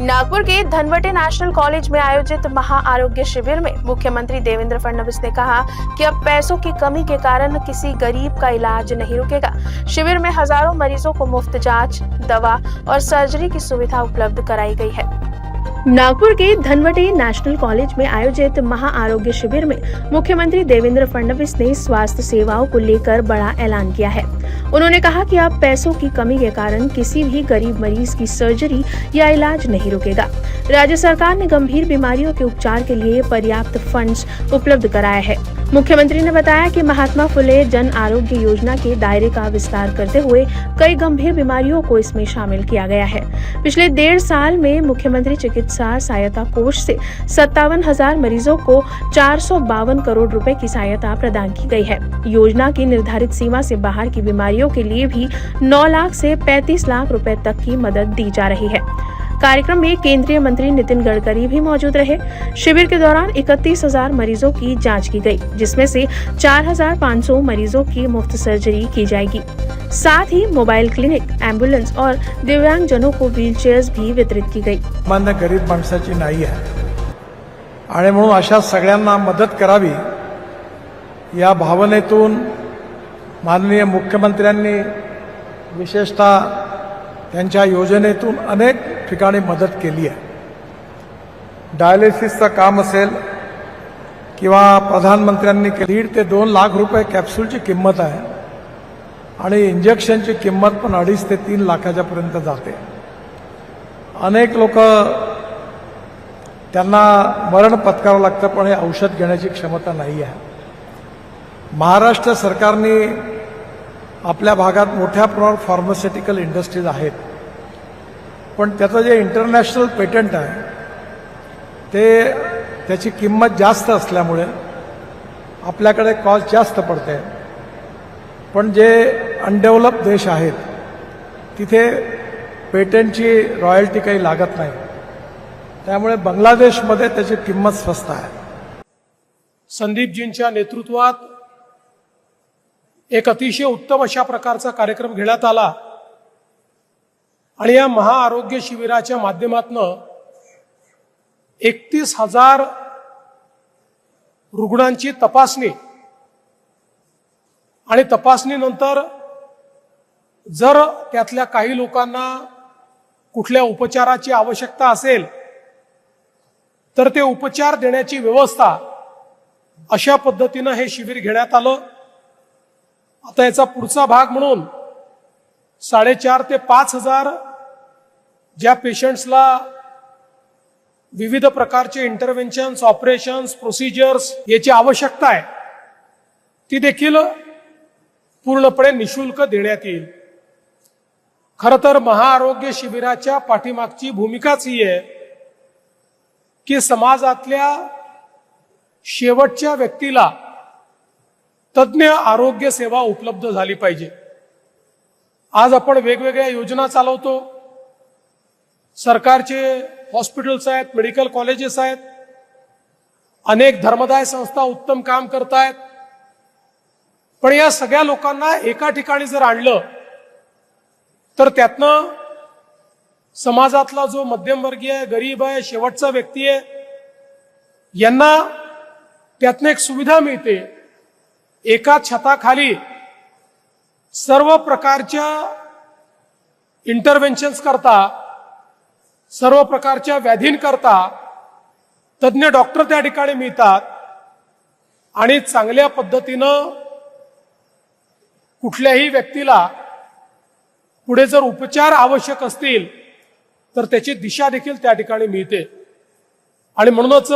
नागपुर के Dhanwate national college में आयोजित महा आरोग्य शिविर में मुख्यमंत्री देवेंद्र फडणवीस ने कहा कि अब पैसों की कमी के कारण किसी गरीब का इलाज नहीं रुकेगा। शिविर में हजारों मरीजों को मुफ्त जांच, दवा और सर्जरी की सुविधा उपलब्ध कराई गई है। नागपुर के धनवटे नेशनल कॉलेज में आयोजित महा आरोग्य शिविर में मुख्यमंत्री देवेंद्र फडणवीस ने स्वास्थ्य सेवाओं को लेकर बड़ा ऐलान किया है। उन्होंने कहा कि अब पैसों की कमी के कारण किसी भी गरीब मरीज की सर्जरी या इलाज नहीं रुकेगा। राज्य सरकार ने गंभीर बीमारियों के उपचार के लिए पर्याप्त फंड्स उपलब्ध कराया है। मुख्यमंत्री ने बताया कि महात्मा फुले जन आरोग्य योजना के दायरे का विस्तार करते हुए कई गंभीर बीमारियों को इसमें शामिल किया गया है। पिछले 1.5 साल में मुख्यमंत्री चिकित्सा सहायता कोष से 57,000 मरीजों को 452 करोड़ रुपए की सहायता प्रदान की गई है। योजना की निर्धारित सीमा से बाहर की बीमारियों के लिए भी 9 लाख से 35 लाख रुपए तक की मदद दी जा रही है। कार्यक्रम में केंद्रीय मंत्री नितिन गडकरी भी मौजूद रहे। शिविर के दौरान 31,000 मरीजों की जांच की गई, जिसमें से 4,500 मरीजों की मुफ्त सर्जरी की जाएगी। साथ ही मोबाइल क्लिनिक, एम्बुलेंस और दिव्यांगजनों को व्हीलचेयर्स भी वितरित की गई। सामान्य गरीब माणसाची नाही आहे आणि म्हणून अशा सगळ्यांना मदत करावी या भावनेतून माननीय मुख्यमंत्र्यांनी विशेषतः त्यांच्या योजनेतून अनेक ठिकाणी मदत केली आहे। डायलिसिसचं काम असेल किंवा प्रधानमंत्र्यांनी 1.5 ते 2 लाख रुपये कॅप्सूलची किंमत आहे आणि इंजेक्शनची किंमत पण 2.5 ते 3 लाखाच्या पर्यंत जाते। अनेक लोक त्यांना मरण पत्करावं लागतं, पण हे औषध घेण्याची क्षमता नाही आहे। महाराष्ट्र सरकारने आपल्या भागात मोठ्या प्रमाणात फार्मास्युटिकल इंडस्ट्रीज आहेत, पण त्याचं जे इंटरनॅशनल पेटंट आहे त्याची किंमत जास्त असल्यामुळे आपल्याकडे कॉस्ट जास्त पडते। पण जे अनडेव्हलप देश आहेत तिथे पेटंटची रॉयल्टी काही लागत नाही, त्यामुळे बांगलादेशमध्ये त्याची किंमत स्वस्त आहे। संदीपजींच्या नेतृत्वात एक अतिशय उत्तम अशा प्रकारचा कार्यक्रम घेण्यात आला आणि या महाआरोग्य शिबिराच्या माध्यमातून 31,000 रुग्णांची तपासणी आणि तपासणीनंतर जर त्यातल्या काही लोकांना कुठल्या उपचाराची आवश्यकता असेल तर ते उपचार देण्याची व्यवस्था अशा पद्धतीने हे शिबिर घेण्यात आलं। आता याचा पुढचा भाग म्हणून 4,500 ते 5,000 ज्या पेशंट्सला विविध प्रकारचे इंटरव्हेन्शन्स, ऑपरेशन्स, प्रोसिजर्स याची आवश्यकता आहे ती देखील पूर्णपणे निशुल्क देण्यात येईल। खरं तर महाआरोग्य शिबिराच्या पाठीमागची भूमिकाच ही आहे की समाजातल्या शेवटच्या व्यक्तीला तज्ञ आरोग्य सेवा उपलब्ध झाली पाहिजे। आज आपण वेगवेगळ्या योजना चालवतो, सरकारचे हॉस्पिटल्स आहेत, मेडिकल कॉलेजेस आहेत, अनेक धर्मदाय संस्था उत्तम काम करतायत, पण या सगळ्या लोकांना एका ठिकाणी जर आणलं तर त्यातनं समाजातला जो मध्यमवर्गीय आहे, गरीब आहे, शेवटचा व्यक्ती आहे यांना त्यातनं एक सुविधा मिळते। एका छताखाली सर्व प्रकारच्या इंटरव्हेन्शन्स करता, सर्व प्रकारच्या व्याधींकरता तज्ञ डॉक्टर त्या ठिकाणी मिळतात आणि चांगल्या पद्धतीनं कुठल्याही व्यक्तीला पुढे जर उपचार आवश्यक असतील तर त्याची दिशा देखील त्या ठिकाणी मिळते। आणि म्हणूनच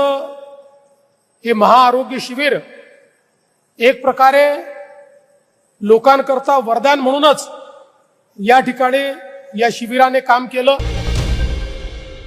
हे महाआरोग्य शिबिर एक प्रकारे लोकांकरता वरदान म्हणूनच या ठिकाणी या शिबिराने काम केलं।